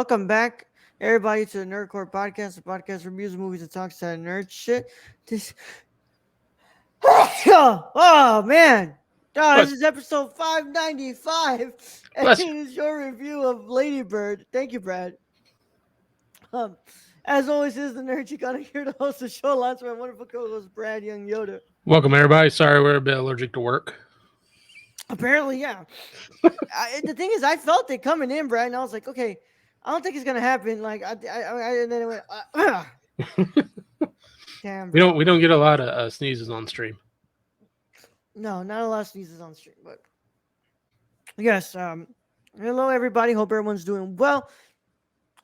welcome back, everybody, to the Nerdcore Podcast, the podcast reviews movies and talks that nerd shit. This, oh man, this Bless, is episode 595, and it bless you. is your review of Lady Bird. Thank you, Brad. Um, as always, is the nerd you gotta hear to host the show. Lots of my wonderful co-host Brad Young Yoda. Welcome, everybody. Sorry we're a bit allergic to work. Apparently, yeah. The thing is, I felt it coming in, Brad, and I was like, okay, I don't think it's gonna happen. Like, and then it went, damn, We don't bro. we don't get a lot of sneezes on stream. No, not a lot of sneezes on stream, but yes. Hello everybody. Hope everyone's doing well.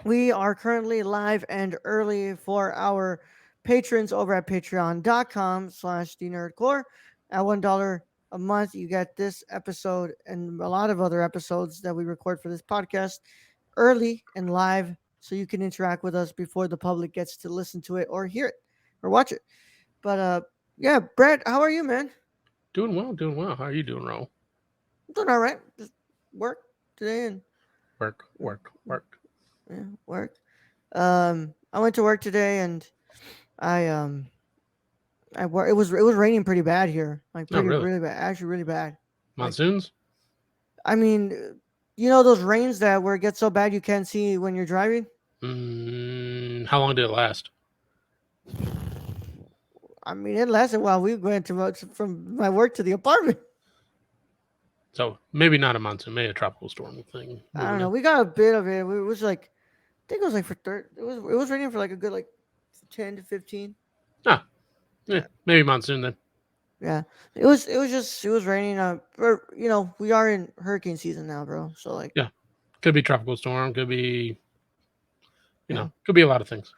We are currently live and early for our patrons over at patreon.com/thenerdcore. At $1 a month, you get this episode and a lot of other episodes that we record for this podcast early and live, so you can interact with us before the public gets to listen to it or hear it or watch it. But yeah, Brett, how are you, man? Doing well, doing well. How are you doing, Ro? I'm doing all right. Just work today and Work, work, work. yeah, work. I went to work today and I it was raining pretty bad here, like Oh, pretty really? really bad, actually really bad. Like Monsoons? I mean, you know those rains that where it gets so bad you can't see when you're driving. How long did it last? I mean, it lasted while we went from my work to the apartment. So maybe not a monsoon, maybe a tropical storm thing I don't moving know. in. We got a bit of it. It was like I think it was like for it was raining for like a good like 10 to 15. Ah, Yeah. maybe monsoon then. Yeah, it was raining. We are in hurricane season now, bro. So like, Yeah, could be tropical storm. Could be yeah, could be a lot of things.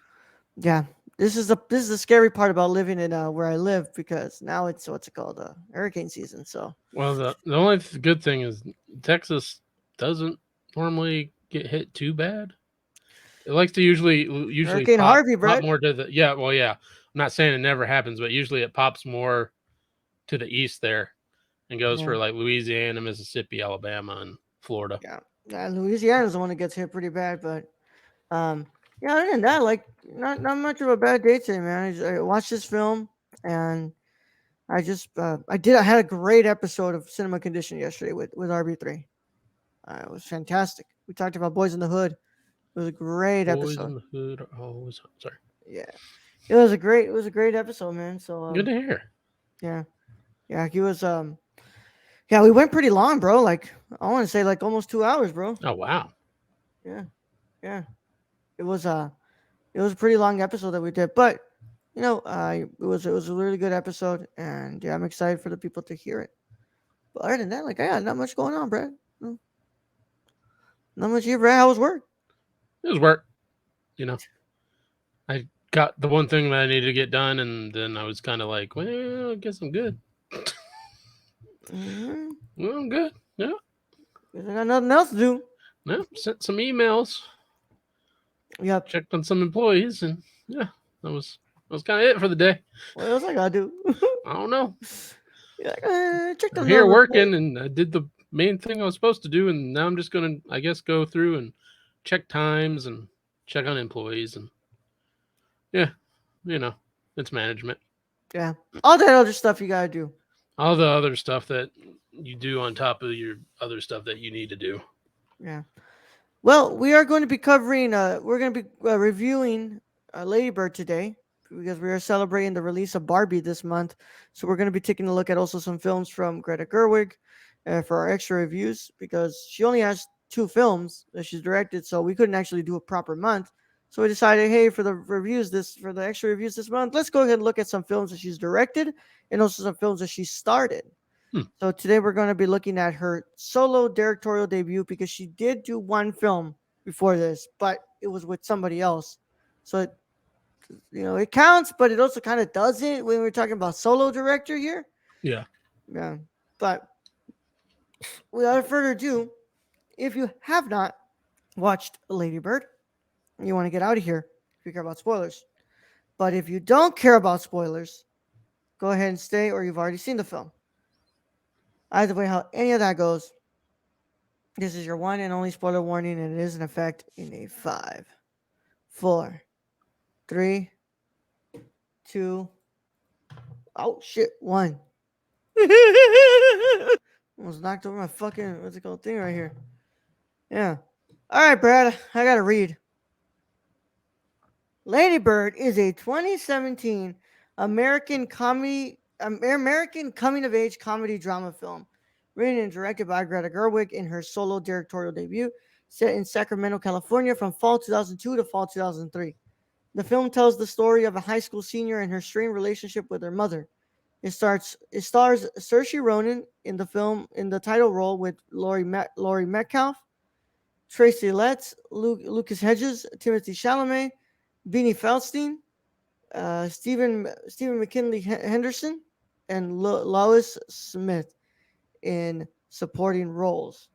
yeah. This is the scary part about living in where I live, because now it's what's it called, hurricane season. So Well, the only good thing is Texas doesn't normally get hit too bad. It likes to usually Hurricane pop Harvey, pop Brett. more to the yeah. Well, yeah. I'm not saying it never happens, but usually it pops more to the east there and goes Yeah, for like Louisiana, Mississippi, Alabama, and Florida. yeah, yeah. Louisiana's the one that gets hit pretty bad, but um, yeah. Other than that, like, not much of a bad day today, man. I watched this film and I had a great episode of Cinema Condition yesterday with RB3. It was fantastic. We talked about Boys in the Hood. It was a great Boys episode. in the Hood are always sorry. Yeah, it was a great episode, man. So Good to hear. yeah, yeah, yeah, we went pretty long, bro. Like, I want to say like almost 2 hours, bro. Oh wow. Yeah, yeah. It was it was a pretty long episode that we did, but it was a really good episode, and yeah, I'm excited for the people to hear it. But other than that, like, I got not much going on, Brad. No, not much here, Brad. How was work? It was work. You know, I got the one thing that I needed to get done, and then I was kind of like, well, I guess I'm good. Mm-hmm. Well, I'm good. Yeah. Guess I got nothing else to do. Yeah. Sent some emails, Yep. checked on some employees, and yeah, that was kind of it for the day. What else I gotta do? I don't know. Yeah, check the I'm here number report. working, and I did the main thing I was supposed to do, and now I'm just gonna, I guess, go through and check times and check on employees, and yeah, you know, it's management. Yeah, all that other stuff you gotta do. All the other stuff that you do on top of your other stuff that you need to do. Yeah. Well, we are going to be covering. We're going to be reviewing Lady Bird today because we are celebrating the release of Barbie this month. So we're going to be taking a look at also some films from Greta Gerwig for our extra reviews, because she only has two films that she's directed, so we couldn't actually do a proper month. So we decided, hey, for the extra reviews this month, let's go ahead and look at some films that she's directed and also some films that she started. Hmm. So today we're going to be looking at her solo directorial debut, because she did do one film before this, but it was with somebody else. So it counts, but it also kind of doesn't when we're talking about solo director here. Yeah. Yeah. But without further ado, if you have not watched Lady Bird, you want to get out of here if you care about spoilers. But if you don't care about spoilers, go ahead and stay, or you've already seen the film. Either way, how any of that goes, This is your one and only spoiler warning, and it is in effect in a five, four, three, two. Oh shit, one. Almost knocked over my fucking what's it called thing right here. Yeah. All right, Brad. I gotta read. Lady Bird is a 2017 American coming of age comedy drama film, written and directed by Greta Gerwig in her solo directorial debut, set in Sacramento, California, from fall 2002 to fall 2003. The film tells the story of a high school senior and her strained relationship with her mother. It stars Saoirse Ronan in the film in the title role with Laurie Metcalf, Tracy Letts, Lucas Hedges, Timothy Chalamet, Beanie Feldstein, Stephen McKinley Henderson, and Lois Smith in supporting roles.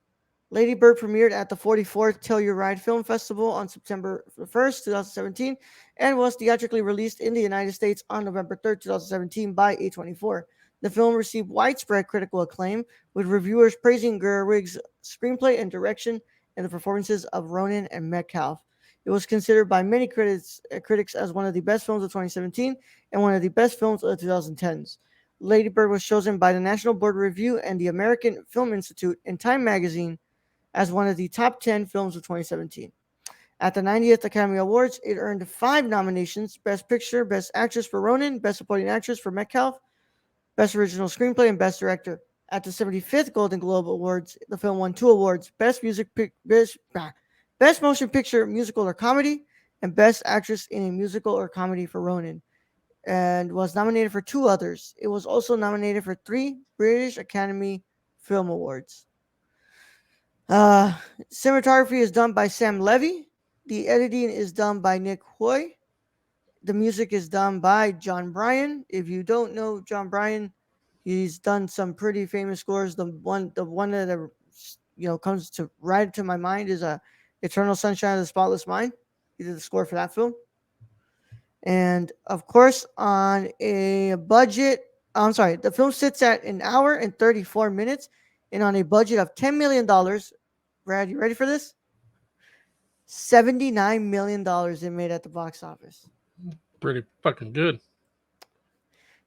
Lady Bird premiered at the 44th Telluride Film Festival on September 1st, 2017, and was theatrically released in the United States on November 3rd, 2017 by A24. The film received widespread critical acclaim, with reviewers praising Gerwig's screenplay and direction and the performances of Ronan and Metcalf. It was considered by many critics as one of the best films of 2017 and one of the best films of the 2010s. Lady Bird was chosen by the National Board of Review and the American Film Institute and Time magazine as one of the top 10 films of 2017. At the 90th Academy Awards, it earned five nominations: Best Picture, Best Actress for Ronan, Best Supporting Actress for Metcalf, Best Original Screenplay, and Best Director. At the 75th Golden Globe Awards, the film won two awards: Best Motion Picture, Musical or Comedy, and Best Actress in a Musical or Comedy for Ronan, and was nominated for two others. It was also nominated for three British Academy Film Awards. Uh, Cinematography is done by Sam Levy. The editing is done by Nick Hoy. The music is done by John Bryan. If you don't know John Bryan, he's done some pretty famous scores. The one that comes to right to my mind is Eternal Sunshine of the Spotless Mind. He did the score for that film. And of course, on a budget, I'm sorry, the film sits at an hour and 34 minutes, and on a budget of $10 million. Brad, you ready for this? $79 million it made at the box office. Pretty fucking good.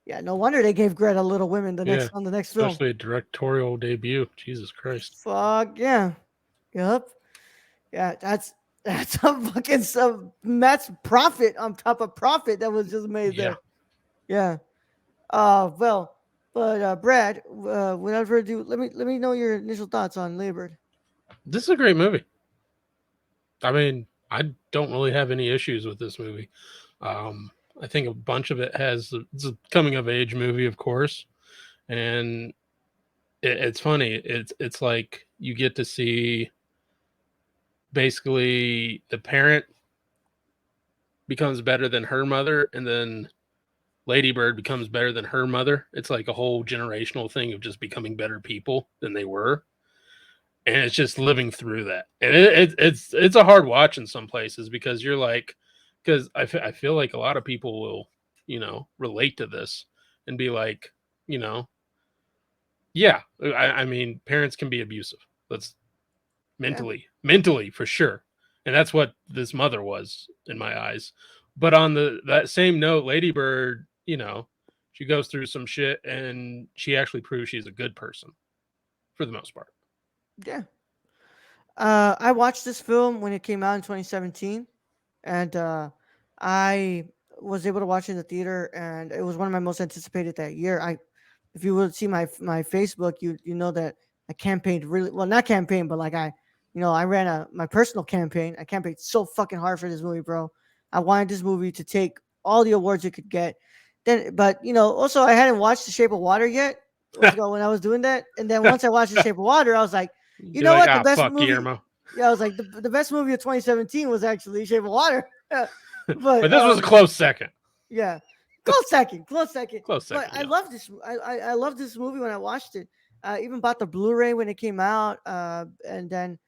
Yeah, no wonder they gave Greta Little Women Yeah, the next film. especially a directorial debut. Jesus Christ. Fuck yeah. Yep. Yeah, that's a fucking that's profit on top of profit that was just made Yeah. there. Yeah. Well, but Brad, without further ado, let me know your initial thoughts on Labor. This is a great movie. I mean, I don't really have any issues with this movie. I think a bunch of it it's a coming of age movie, of course, and it's funny. It's like you get to see basically the parent becomes better than her mother, and then Lady Bird becomes better than her mother. It's like a whole generational thing of just becoming better people than they were, and it's just living through that. And it's a hard watch in some places because you're like, because I feel like a lot of people will relate to this and be like, you know, yeah, I mean, parents can be abusive. That's Yeah. mentally for sure, and that's what this mother was in my eyes. But on that same note, Lady Bird, she goes through some shit and she actually proves she's a good person for the most part. Yeah. I watched this film when it came out in 2017, and I was able to watch it in the theater, and it was one of my most anticipated that year. If you would see my Facebook, you know that I campaigned really well, not campaign, but like I ran my personal campaign. I campaigned so fucking hard for this movie, bro. I wanted this movie to take all the awards it could get. Then, but also I hadn't watched The Shape of Water yet. What's going when I was doing that, and then once I watched The Shape of Water, I was like, you You're know like, what, the ah, best fuck movie. Guillermo. Yeah, I was like the best movie of 2017 was actually Shape of Water. But but this was a close second. yeah, close second. Close But second, I yeah. love this. I love this movie when I watched it. I even bought the Blu-ray when it came out, and then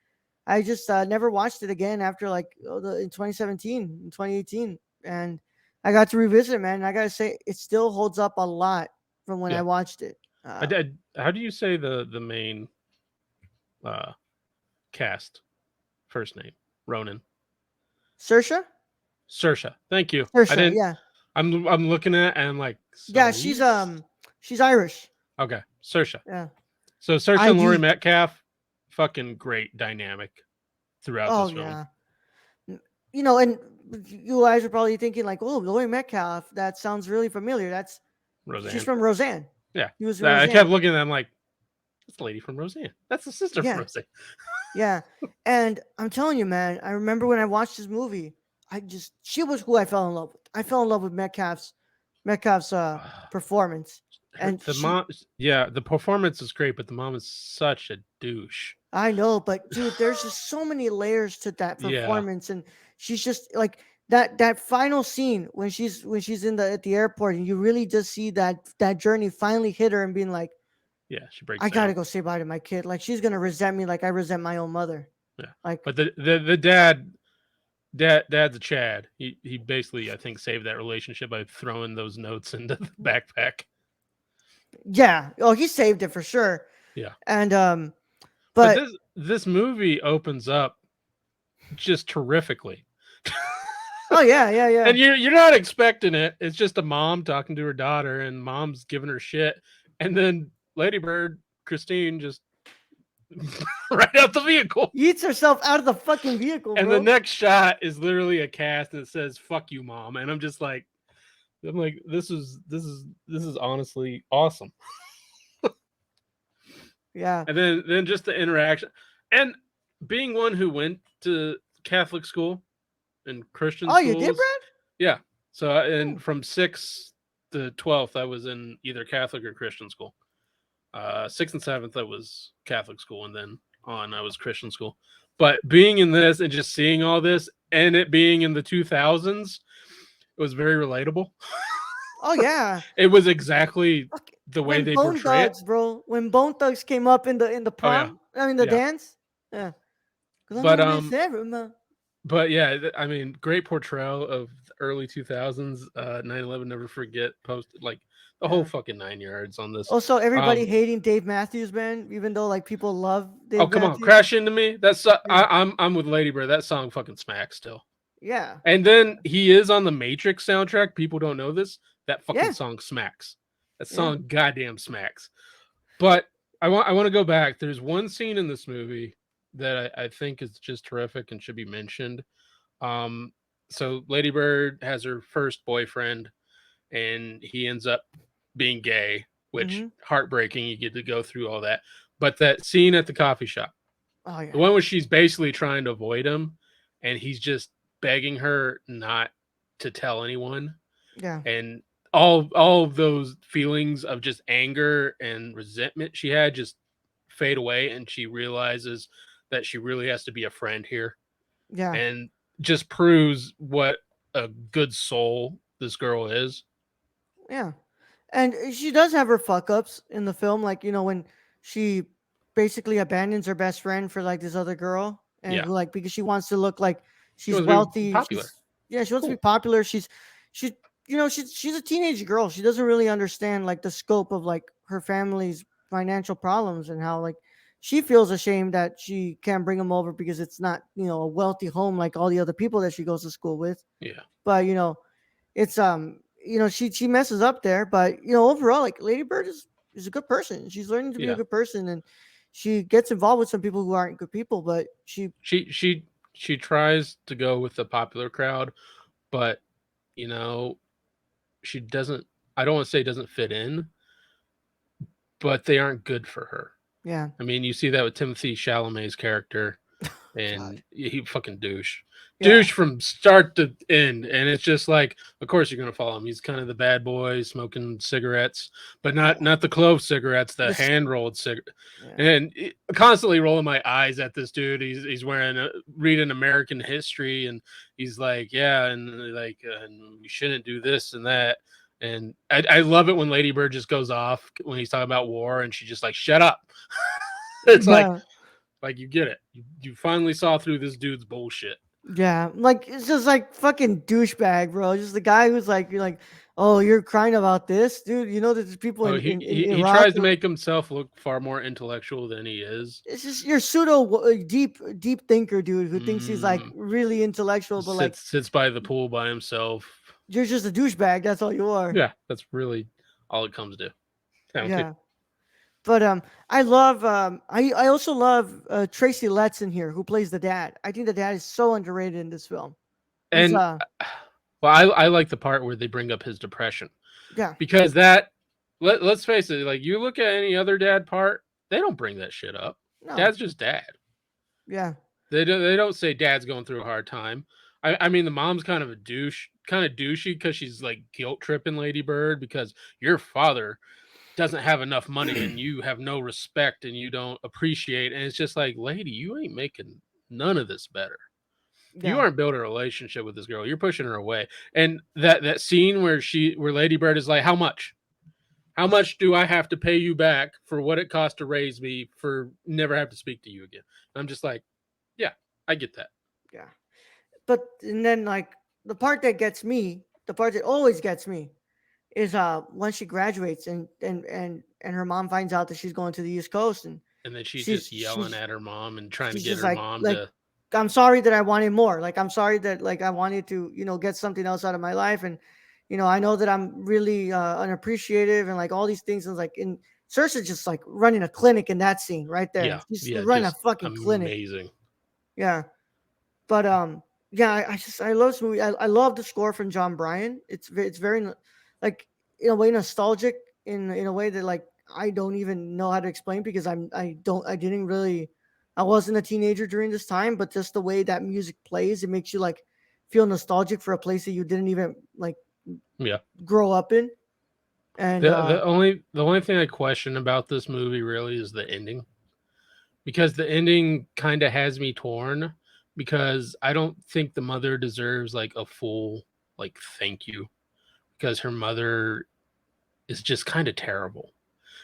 I just never watched it again after in 2017, in 2018, and I got to revisit it, man. And I gotta say, it still holds up a lot from when I Yeah. watched it. How do you say the main uh cast first name? Ronan. Saoirse. Saoirse. Thank you. I Saoirse. didn't. Yeah. I'm looking at and I'm like, Yeah. Cerise. She's Irish. Okay, Saoirse. Yeah. So Saoirse and Laurie ID. Metcalf, fucking great dynamic throughout Oh this film. yeah. And you guys are probably thinking like, "Oh, Laurie Metcalf. That sounds really familiar. She's Roseanne. from Roseanne. Yeah. He was in I kept Roseanne. looking at them like, that's the lady from Roseanne. That's the sister from Yeah, Roseanne. yeah. And I'm telling you, man, I remember when I watched this movie, she was who I fell in love with. I fell in love with Metcalf's performance, and The mom, yeah, the performance is great, but the mom is such a douche. I know, but dude, there's just so many layers to that Yeah, performance, and she's just like that final scene when she's in the at the airport, and you really just see that journey finally hit her and being like, yeah, she breaks I gotta down. go say bye to my kid. Like she's gonna resent me like I resent my own mother. Yeah, Like, but the dad's a Chad. He basically, I think, saved that relationship by throwing those notes into the backpack. yeah, oh, he saved it for sure. Yeah, And but but this movie opens up just terrifically. oh yeah, yeah, yeah, And you're not expecting it. It's just a mom talking to her daughter, and mom's giving her shit, and then Lady Bird Christine just right out the vehicle. eats herself out of the fucking vehicle, And the bro. next shot is literally a cast and it says "fuck you, mom," and I'm like, this is honestly awesome. Yeah. And then just the interaction, and being one who went to Catholic school and Christian Oh, you did, schools, Brad? yeah. So Hmm. and from 6th to 12th, I was in either Catholic or Christian school. 6th and 7th, I was Catholic school, and then on I was Christian school. But being in this and just seeing all this, and it being in the 2000s, it was very relatable. Oh yeah. It was exactly Fuck, the way when they Bone portray it. Thugs, bro. When Bone Thugs came up in the Oh yeah, prom, I mean the yeah. dance. Yeah. Cause I But know Miss Everma. yeah, I mean, great portrayal of the early 2000s. 9/11, never forget. Posted like the whole Yeah. fucking 9 yards on this. Also, everybody Um, hating Dave Matthews, man. Even though like people love oh Dave come on, Matthews. Crash Into Me. That's Yeah. I'm with Lady Bird. That song fucking smacks still. Yeah. And then he is on the Matrix soundtrack. People don't know this. That fucking Yeah. song smacks. That Yeah. song goddamn smacks. But I want to go back. There's one scene in this movie that I think is just terrific and should be mentioned. Um, so Lady Bird has her first boyfriend, and he ends up being gay, which Mm-hmm. heartbreaking. You get to go through all that. But that scene at the coffee shop, Oh the yeah. one where she's basically trying to avoid him, and he's just begging her not to tell anyone, Yeah. and all of those feelings of just anger and resentment she had just fade away, and she realizes that she really has to be a friend here, Yeah. and just proves what a good soul this girl is. Yeah. And she does have her fuck ups in the film, like when she basically abandons her best friend for like this other girl, and Yeah, who like because she wants to look like she she's wants to be wealthy. popular. She wants to be Cool. popular. She she's a teenage girl. She doesn't really understand like the scope of like her family's financial problems and how like she feels ashamed that she can't bring them over because it's not a wealthy home like all the other people that she goes to school with. Yeah, But it's she messes up there, but overall like Lady Bird is a good person. She's learning to be a yeah. good person, and she gets involved with some people who aren't good people, but she She tries to go with the popular crowd, but you know she doesn't. I don't want to say doesn't fit in, but they aren't good for her. yeah. I mean, you see that with Timothy Chalamet's character, God. and he fucking Yeah. douche from start to end. And it's just like, of course you're gonna follow him. He's kind of the bad boy, smoking cigarettes, but Yeah. not the clove cigarettes, the This hand rolled cigarette. yeah. And constantly rolling my eyes at this dude. He's wearing reading American history, and he's like, yeah, and like, and we shouldn't do this and that. And I love it when Lady Bird just goes off when he's talking about war, and she just like, shut up. It's Yeah. like you get it. You finally saw through this dude's bullshit. Yeah. Like it's just like fucking douchebag, bro. Just the guy who's like you're like, Oh, you're crying about this, dude. You know that there's people Oh, in he Iraq. tries to make himself look far more intellectual than he is. It's just you're pseudo deep thinker, dude, who thinks he's like Mm, really intellectual, but like sits by the pool by himself. you're just a douchebag. That's all you are. Yeah, that's really all it comes down to. Yeah. But I love I also love Tracy Letts in here who plays the dad. I think the dad is so underrated in this film. He's And well, I like the part where they bring up his depression yeah, because that let's face it, like you look at any other dad part, they don't bring that shit up. no, Dad's just dad. yeah, They don't say dad's going through a hard time. I mean the mom's kind of a douche, kind of douchey because she's like guilt tripping Lady Bird because your father doesn't have enough money and you have no respect and you don't appreciate, and it's just like, lady, you ain't making none of this better. You yeah, aren't building a relationship with this girl. You're pushing her away. And that scene where Lady Bird is like, how much? How much do I have to pay you back for what it cost to raise me for never have to speak to you again? And I'm just like, yeah, I get that. yeah. But and then like the part that gets me, the part that always gets me is when she graduates and her mom finds out that she's going to the East Coast and And then she's she's just yelling she's at her mom and trying to she's get just her mom like to, I'm sorry that I wanted more. Like I'm sorry that like I wanted to, get something else out of my life and I know that I'm really unappreciative and like all these things and like in Cersei just like running a clinic in that scene right there. yeah, She's yeah, running a just fucking clinic. amazing. Yeah. But yeah, I love this movie. I love the score from John Bryan. It's very like in a way nostalgic in a way that like I don't even know how to explain because I didn't really I wasn't a teenager during this time, but just the way that music plays, it makes you like feel nostalgic for a place that you didn't even like Yeah. grow up in. And The only thing I question about this movie really is the ending, because the ending kind of has me torn, because I don't think the mother deserves like a full like thank you, because her mother is just kind of terrible.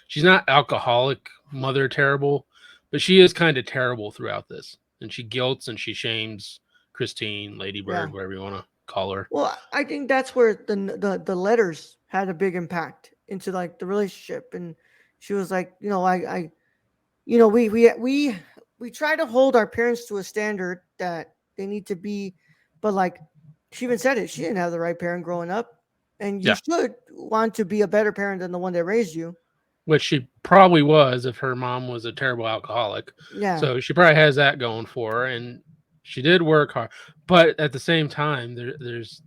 She's not alcoholic mother terrible, but she is kind of terrible throughout this, and she guilts and she shames Christine, Lady yeah. Bird, whatever you want to call her. Well, I think that's where the letters had a big impact into like the relationship and she was like, I we try to hold our parents to a standard that they need to be, but like she even said it, she didn't have the right parent growing up, and you Yeah, should want to be a better parent than the one that raised you. which she probably was if her mom was a terrible alcoholic. Yeah, So she probably has that going for her, and she did work hard. But at the same time, there's,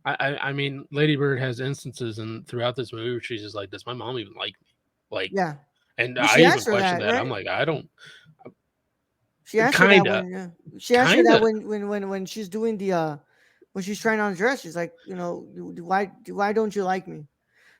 I mean, Lady Bird has instances and throughout this movie where she's just like, does my mom even like me? Like, yeah. and Well, I she even asked her question that, that. I'm right? like, I don't, She asked her that kinda, when she asked her that kinda. when she's doing the when she's trying on a dress. She's like, why don't you like me?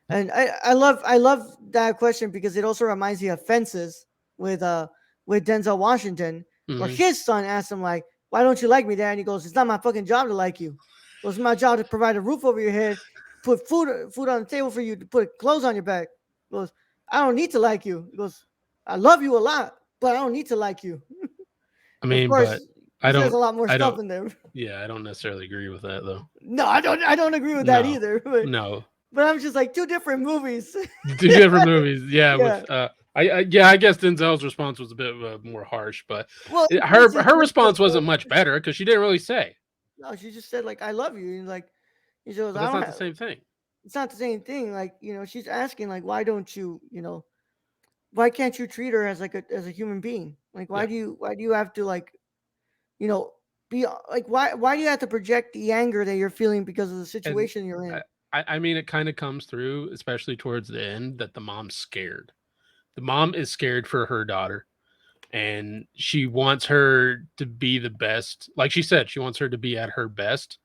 And I love that question because it also reminds me of Fences with uh with Denzel Washington, where Mhm. his son asked him like, "Why don't you like me, Dad?" And he goes, "It's not my fucking job to like you. It was my job to provide a roof over your head, put food on the table for you, to put clothes on your back." He goes, "I don't need to like you." He goes, "I love you a lot, but I don't need to like you." I Of mean, course, but he I says don't, a lot more I stuff don't, in there. yeah, I don't necessarily agree with that though. No, I don't agree with that No, either. But no, I'm just like two different movies. two different movies. Yeah, Yeah. with yeah, I guess Denzel's response was a bit more harsh, but Well, her response wasn't much better because she didn't really say. no, she just said like I love you, and like she goes, But I that's don't not the have. same thing. It's not the same thing. Like she's asking like why don't you why can't you treat her as like as a human being? Like Yeah, why do you have to like you know be like why do you have to project the anger that you're feeling because of the and situation you're I, in? I mean, it kind of comes through, especially towards the end, that the mom's scared. The mom is scared for her daughter, and she wants her to be the best. Like she said, she wants her to be at her best,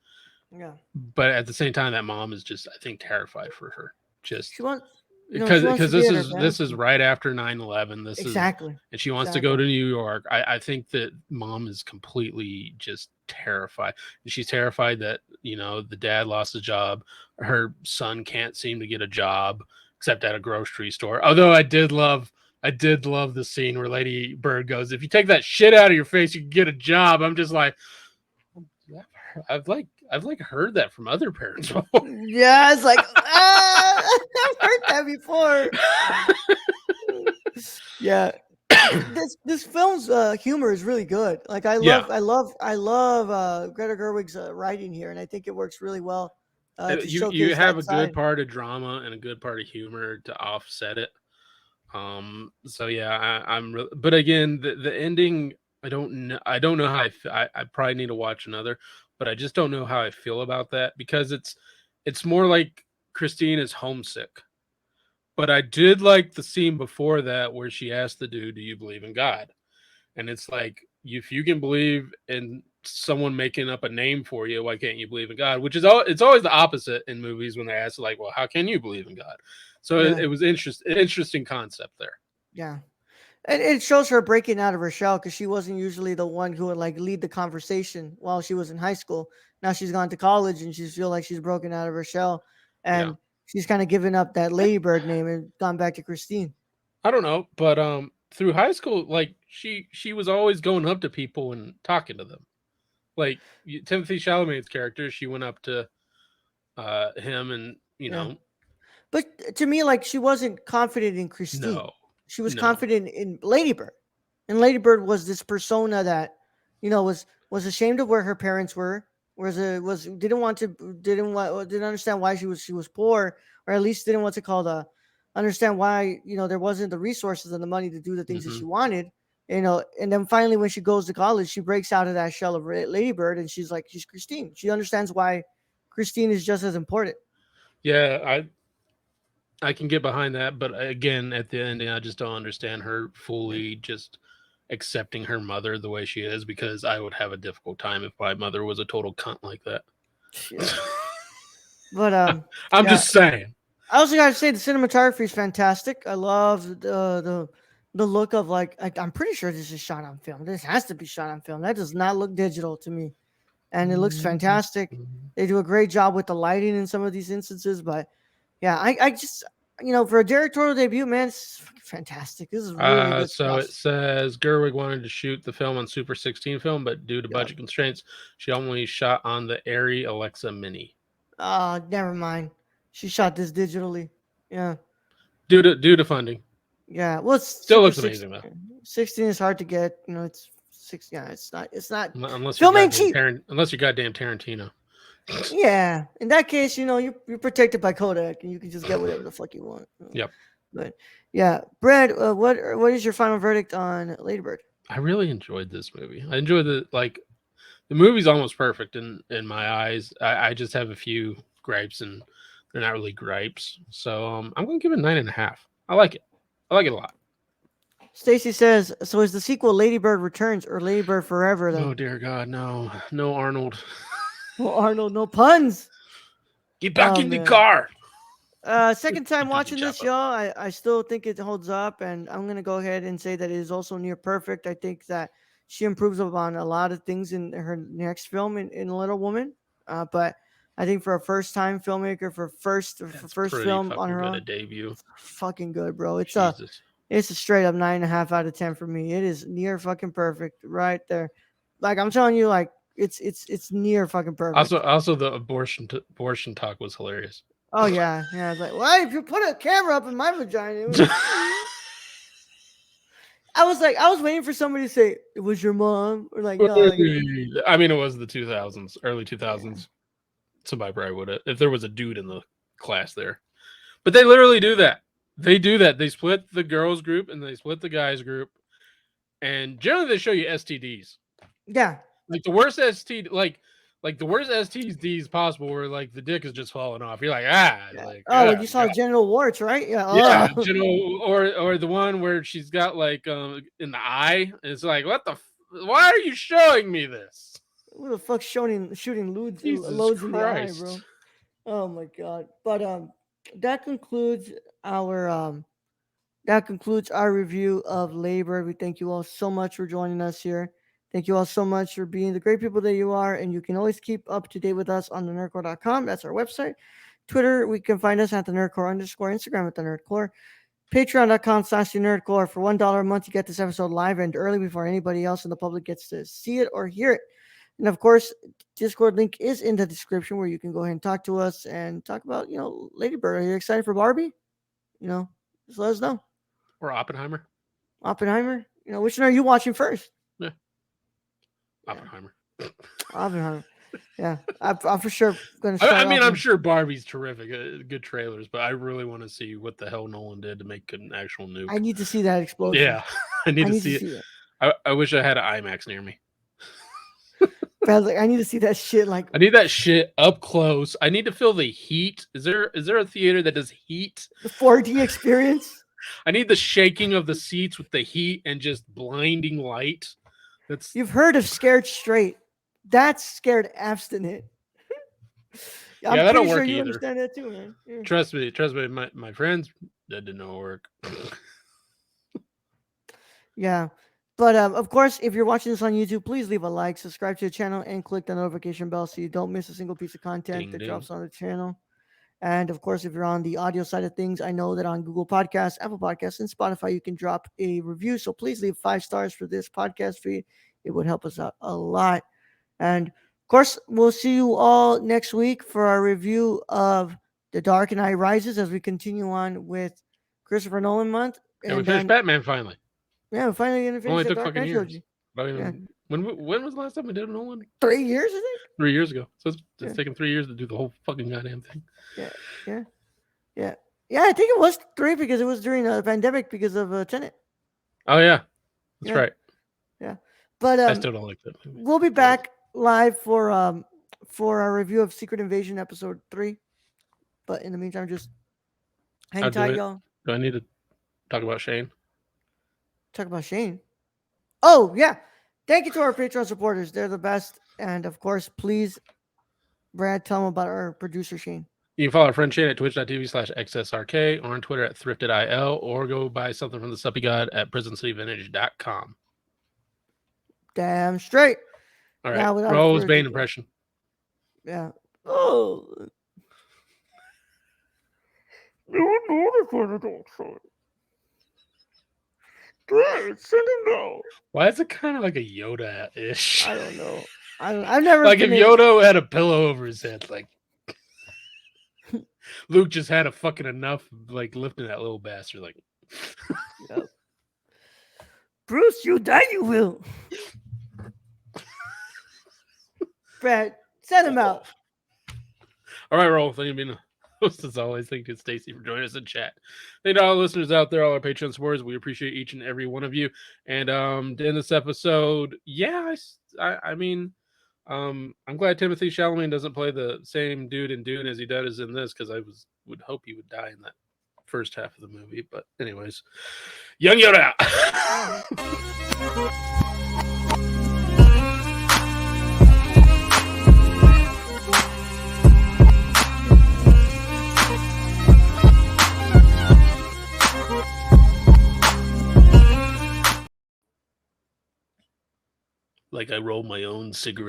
Yeah, but at the same time, that mom is just, I think, terrified for her. she Just wants because she wants to be this at her is best. right after 9/11. This is, Exactly, and she wants to go exactly. to New York. I think that mom is completely just terrified. She's terrified that the dad lost a job. Her son can't seem to get a job except at a grocery store. Although I did love the scene where Lady Bird goes, "If you take that shit out of your face, you can get a job." I'm just like, that I've heard that from other parents before. Yeah, it's like I've heard that before. Yeah, this film's humor is really good. Like Yeah, I love Greta Gerwig's writing here, and I think it works really well to you showcase have that a good side. part of drama and a good part of humor to offset it. So yeah, but again, the ending, I don't know how I probably need to watch another, but I just don't know how I feel about that because it's more like Christine is homesick. But I did like the scene before that where she asked the dude, "Do you believe in God?" And it's like, if you can believe in someone making up a name for you, why can't you believe in God? Which is it's always the opposite in movies when they ask, like, well, how can you believe in God? So Yeah, it was interesting concept there. yeah. And it shows her breaking out of her shell because she wasn't usually the one who would like lead the conversation while she was in high school. Now she's gone to college and she feel like she's broken out of her shell, Yeah. and she's kind of given up that Ladybird name and gone back to Christine. I don't know, but through high school, like she was always going up to people and talking to them. Like Timothy Chalamet's character, she went up to him and Yeah. But to me, like she wasn't confident in no, Christine. She was no, confident in Ladybird, and Ladybird was this persona that was ashamed of where her parents were, was didn't understand why she was poor, or at least didn't want to call the understand why there wasn't the resources and the money to do the things that hmm she wanted. And then finally, when she goes to college, she breaks out of that shell of Ladybird, and she's Christine. She understands why Christine is just as important. yeah, I can get behind that, but again, at the end, I just don't understand her Yeah. fully just accepting her mother the way she is because I would have a difficult time if my mother was a total cunt like that. Yeah. But I'm yeah. just saying. I also gotta say the cinematography is fantastic. I love the look of I'm pretty sure this is shot on film. This has to be shot on film. That does not look digital to me, and it looks fantastic. They do a great job with the lighting in some of these instances. But yeah, I just for a directorial debut, man, it's fucking fantastic. This is really good So stuff. it says Gerwig wanted to shoot the film on Super 16 film, but due to Yeah. budget constraints, she only shot on the Airy Alexa Mini. Never mind. She shot this digitally. Yeah. Due to funding. Yeah, well, it's Still Super looks amazing though. 16. 16 is hard to get. It's six. Yeah, it's not Unless you're film ain't goddamn cheap. Tarantino. Yeah, in that case, you're protected by Kodak, and you can just get whatever the fuck you want. Yep. But yeah, Brad, what is your final verdict on Ladybird? I really enjoyed this movie. I enjoyed the movie's almost perfect in my eyes. I just have a few gripes and they're not really gripes. So I'm gonna give it 9.5. I like it. I like it a lot. Stacy says, so is the sequel Ladybird Returns or Ladybird Forever then? Oh dear God, no. No Arnold. Well, Arnold, no puns. Get back Oh in the man. car. Second time Get to the watching this, chopper. y'all. I still think it holds up, and I'm gonna go ahead and say that it is also near perfect. I think that she improves upon a lot of things in her next film in Little Woman. But I think for a first time filmmaker, for That's first pretty film on fucking her good a own, debut. fucking good, bro. Jesus. It's a straight up 9.5 out of 10 for me. It is near fucking perfect right there. Like I'm telling you, like it's near fucking perfect. Also the abortion talk was hilarious. Oh yeah, yeah. It's like, why if you put a camera up in my vagina? I was waiting for somebody to say it was your mom, or like no, like I mean, it was the 2000s, early yeah, 2000s. Somebody probably would have if there was a dude in the class there. But they literally do that. They do that. They split the girls group and they split the guys group, and generally they show you STDs. yeah, Like the worst STD, like the worst STDs possible, where like the dick is just falling off. You're like, yeah. like, Oh, when you saw genital warts, right? Yeah. yeah, Oh, or the one where she's got like in the eye. It's like, what the? Why are you showing me this? who the fuck's shooting Jesus loads in the eye, Christ! bro? Oh my god. But that concludes our um that concludes our review of Labor. We thank you all so much for joining us here. Thank you all so much for being the great people that you are. And you can always keep up to date with us on the nerdcore.com. That's our website. Twitter, we can find us at the nerdcore underscore, Instagram at the nerdcore. Patreon.com/the nerdcore. For $1 a month, you get this episode live and early before anybody else in the public gets to see it or hear it. And of course, Discord link is in the description where you can go ahead and talk to us and talk about, Lady Bird. Are you excited for Barbie? Just let us know. Or Oppenheimer. Oppenheimer. Which one are you watching first? Yeah. Yeah. Oppenheimer. Oppenheimer. Yeah, I'm for sure going to I, start I mean, off. I'm sure Barbie's terrific, good trailers, but I really want to see what the hell Nolan did to make an actual nuke. I need to see that explosion. Yeah, I need I to need to see it. see it. I wish I had an IMAX near me. But I need to see that shit. Like I need that shit up close. I need to feel the heat. Is there a theater that does heat? the 4D experience. I need the shaking of the seats with the heat and just blinding light. That's You've heard of scared straight. That's scared abstinent. I'm yeah, that pretty don't sure work you either. understand that too, man. Yeah. Trust me, my friends, that did not work. Yeah. But of course, if you're watching this on YouTube, please leave a like, subscribe to the channel, and click the notification bell so you don't miss a single piece of content Ding that ding. drops on the channel. And of course, if you're on the audio side of things, I know that on Google Podcasts, Apple Podcasts, and Spotify, you can drop a review. So please leave 5 stars for this podcast feed. It would help us out a lot. And of course, we'll see you all next week for our review of The Dark Knight Rises as we continue on with Christopher Nolan month. And we And finished then, Batman finally. yeah, we're finally going to finish Only the took Dark fucking Knight years. trilogy. Not Yeah. even, when was the last time we did a Nolan? 3 years, I think. 3 years ago. So it's Yeah. taken 3 years to do the whole fucking goddamn thing. Yeah, I think it was 3 because it was during a pandemic because of Tenet. Oh yeah, that's Yeah. right. Yeah, but I still don't like that movie. we'll be back live for our review of Secret Invasion episode 3. But in the meantime, just hang I'll do tight, it. y'all. Do I need to talk about Shane? Talk about Shane. Oh yeah, thank you to our Patreon supporters. They're the best. And of course, please, Brad, tell them about our producer Shane. You can follow our friend Shane at twitch.tv/xsrk or on Twitter at thriftedil or go buy something from the Suppy God at PrisonCityVintage.com. Damn straight. All Now, right. without Rose further Bane ado- impression. Yeah. Oh. You know the fun of the side. Good, send him now. Why is it kind of like a Yoda-ish? I don't know. I've never Like if been able- Yoda had a pillow over his head, like Luke just had a fucking enough, like lifting that little bastard, like. Yep. Bruce, you die, you will. Brad, send him out. All right, Roll. Thank you for being the host as always. Thank you, Stacy, for joining us in chat. Thank you to all the listeners out there, all our Patreon supporters. We appreciate each and every one of you. And to end this episode, yeah, I mean, I'm glad Timothy Chalamet doesn't play the same dude in Dune as he does in this, because I would hope he would die in that first half of the movie. But anyways, Young Yoda out. Like I roll my own cigarette.